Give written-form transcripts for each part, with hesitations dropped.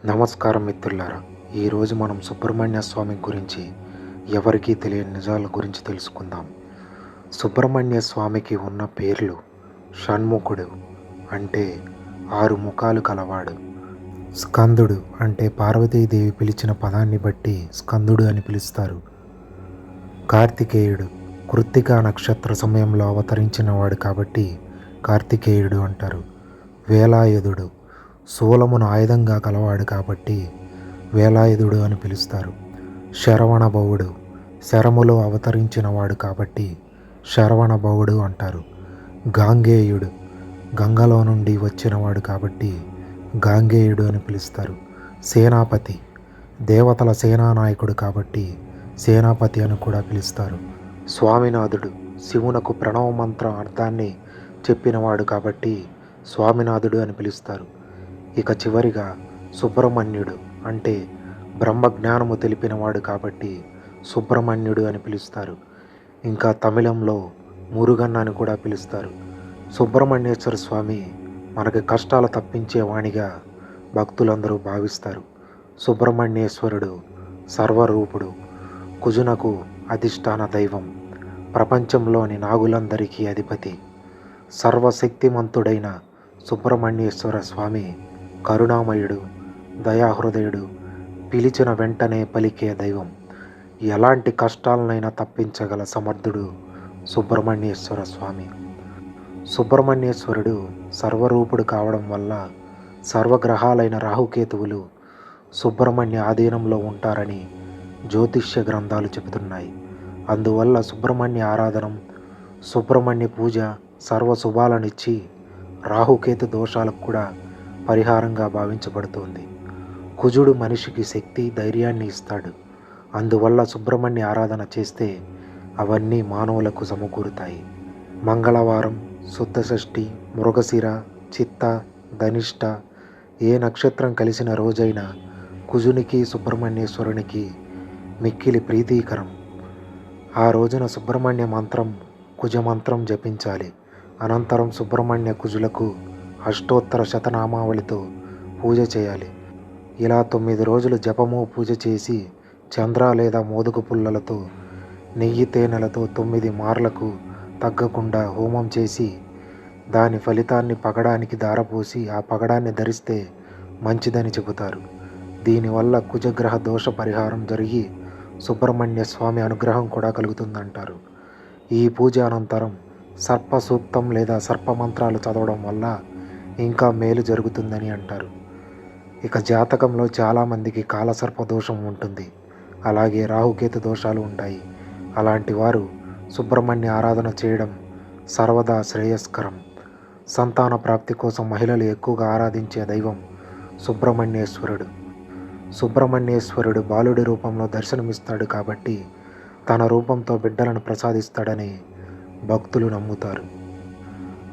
నమస్కారం మిత్రులారా. ఈరోజు మనం సుబ్రహ్మణ్య స్వామి గురించి ఎవరికీ తెలియని నిజాల గురించి తెలుసుకుందాం. సుబ్రహ్మణ్య స్వామికి ఉన్న పేర్లు: షణ్ముఖుడు అంటే 6 ముఖాలు కలవాడు, స్కందుడు అంటే పార్వతీదేవి పిలిచిన పదాన్ని బట్టి స్కందుడు అని పిలుస్తారు, కార్తికేయుడు కృత్తికా నక్షత్ర సమయంలో అవతరించినవాడు కాబట్టి కార్తికేయుడు అంటారు, వేలాయుధుడు శూలమును ఆయుధంగా కలవాడు కాబట్టి వేలాయుధుడు అని పిలుస్తారు, శరవణభవుడు శరములో అవతరించినవాడు కాబట్టి శరవణభవుడు అంటారు, గాంగేయుడు గంగలో నుండి వచ్చినవాడు కాబట్టి గాంగేయుడు అని పిలుస్తారు, సేనాపతి దేవతల సేనానాయకుడు కాబట్టి సేనాపతి అని కూడా పిలుస్తారు, స్వామినాథుడు శివునకు ప్రణవ మంత్ర అర్థాన్ని చెప్పినవాడు కాబట్టి స్వామినాథుడు అని పిలుస్తారు. ఇక చివరిగా సుబ్రహ్మణ్యుడు అంటే బ్రహ్మజ్ఞానము తెలిపినవాడు కాబట్టి సుబ్రహ్మణ్యుడు అని పిలుస్తారు. ఇంకా తమిళంలో మురుగన్ అని కూడా పిలుస్తారు. సుబ్రహ్మణ్యేశ్వర స్వామి మనకి కష్టాలు తప్పించే వాణిగా భక్తులందరూ భావిస్తారు. సుబ్రహ్మణ్యేశ్వరుడు సర్వరూపుడు, కుజునకు అధిష్టాన దైవం, ప్రపంచంలోని నాగులందరికీ అధిపతి, సర్వశక్తిమంతుడైన సుబ్రహ్మణ్యేశ్వర స్వామి కరుణామయుడు, దయాహృదయుడు, పిలిచిన వెంటనే పలికే దైవం, ఎలాంటి కష్టాలనైనా తప్పించగల సమర్థుడు సుబ్రహ్మణ్యేశ్వర స్వామి. సుబ్రహ్మణ్యేశ్వరుడు సర్వరూపుడు కావడం వల్ల సర్వగ్రహాలైన రాహుకేతువులు సుబ్రహ్మణ్య ఆధీనంలో ఉంటారని జ్యోతిష్య గ్రంథాలు చెబుతున్నాయి. అందువల్ల సుబ్రహ్మణ్య ఆరాధనం, సుబ్రహ్మణ్య పూజ సర్వ శుభాలనిచ్చి రాహుకేతు దోషాలకు కూడా పరిహారంగా భావించబడుతోంది. కుజుడు మనిషికి శక్తి, ధైర్యాన్ని ఇస్తాడు. అందువల్ల సుబ్రహ్మణ్య ఆరాధన చేస్తే అవన్నీ మానవులకు సమకూరుతాయి. మంగళవారం, శుద్ధ షష్ఠి, మృగశిర, చిత్త, ధనిష్ట ఏ నక్షత్రం కలిసిన రోజైనా కుజునికి సుబ్రహ్మణ్యేశ్వరునికి మిక్కిలి ప్రీతికరం. ఆ రోజున సుబ్రహ్మణ్య మంత్రం, కుజ మంత్రం జపించాలి. అనంతరం సుబ్రహ్మణ్య కుజులకు అష్టోత్తర శతనామావళితో పూజ చేయాలి. ఇలా 9 రోజులు జపము, పూజ చేసి చంద్ర లేదా మోదుగు పుల్లలతో, నెయ్యి, తేనెలతో 9 మార్లకు తగ్గకుండా హోమం చేసి దాని ఫలితాన్ని పగడానికి దారపోసి ఆ పగడాన్ని ధరిస్తే మంచిదని చెబుతారు. దీనివల్ల కుజగ్రహ దోష పరిహారం జరిగి సుబ్రహ్మణ్య స్వామి అనుగ్రహం కూడా కలుగుతుందంటారు. ఈ పూజ అనంతరం సర్ప సూక్తం లేదా సర్పమంత్రాలు చదవడం వల్ల ఇంకా మేలు జరుగుతుందని అంటారు. ఇక జాతకంలో చాలామందికి కాలసర్ప దోషం ఉంటుంది, అలాగే రాహుకేతు దోషాలు ఉంటాయి. అలాంటి వారు సుబ్రహ్మణ్య ఆరాధన చేయడం సర్వదా శ్రేయస్కరం. సంతాన ప్రాప్తి కోసం మహిళలు ఎక్కువగా ఆరాధించే దైవం సుబ్రహ్మణ్యేశ్వరుడు. సుబ్రహ్మణ్యేశ్వరుడు బాలుడి రూపంలో దర్శనమిస్తాడు కాబట్టి తన రూపంతో బిడ్డలను ప్రసాదిస్తాడని భక్తులు నమ్ముతారు.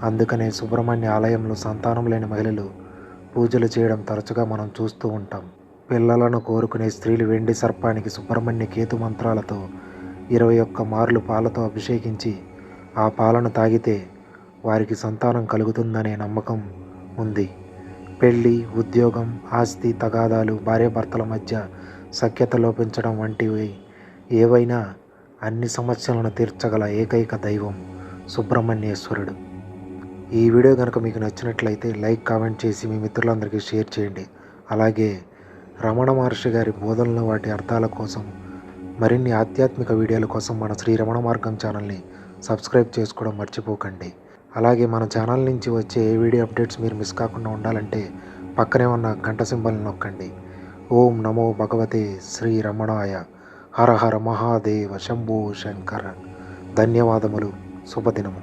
అందుకనే సుబ్రహ్మణ్య ఆలయంలో సంతానం లేని మహిళలు పూజలు చేయడం తరచుగా మనం చూస్తూ ఉంటాం. పిల్లలను కోరుకునే స్త్రీలు వెండి సర్పానికి సుబ్రహ్మణ్య కేతు మంత్రాలతో 21 మార్లు పాలతో అభిషేకించి ఆ పాలను తాగితే వారికి సంతానం కలుగుతుందనే నమ్మకం ఉంది. పెళ్ళి, ఉద్యోగం, ఆస్తి తగాదాలు, భార్యాభర్తల మధ్య సఖ్యత లోపించడం వంటివి ఏవైనా అన్ని సమస్యలను తీర్చగల ఏకైక దైవం సుబ్రహ్మణ్యేశ్వరుడు. ఈ వీడియో కనుక మీకు నచ్చినట్లయితే లైక్, కామెంట్ చేసి మీ మిత్రులందరికీ షేర్ చేయండి. అలాగే రమణ మహర్షి గారి బోధనలు, వాటి అర్థాల కోసం మరిన్ని ఆధ్యాత్మిక వీడియోల కోసం మన శ్రీ రమణ మార్గం ఛానల్ని సబ్స్క్రైబ్ చేసుకోవడం మర్చిపోకండి. అలాగే మన ఛానల్ నుంచి వచ్చే ఏ వీడియో అప్డేట్స్ మీరు మిస్ కాకుండా ఉండాలంటే పక్కనే ఉన్న గంట సింబల్ని నొక్కండి. ఓం నమో భగవతే శ్రీ రమణాయ. హర హర మహాదేవ శంభో శంకర. ధన్యవాదములు. శుభదినము.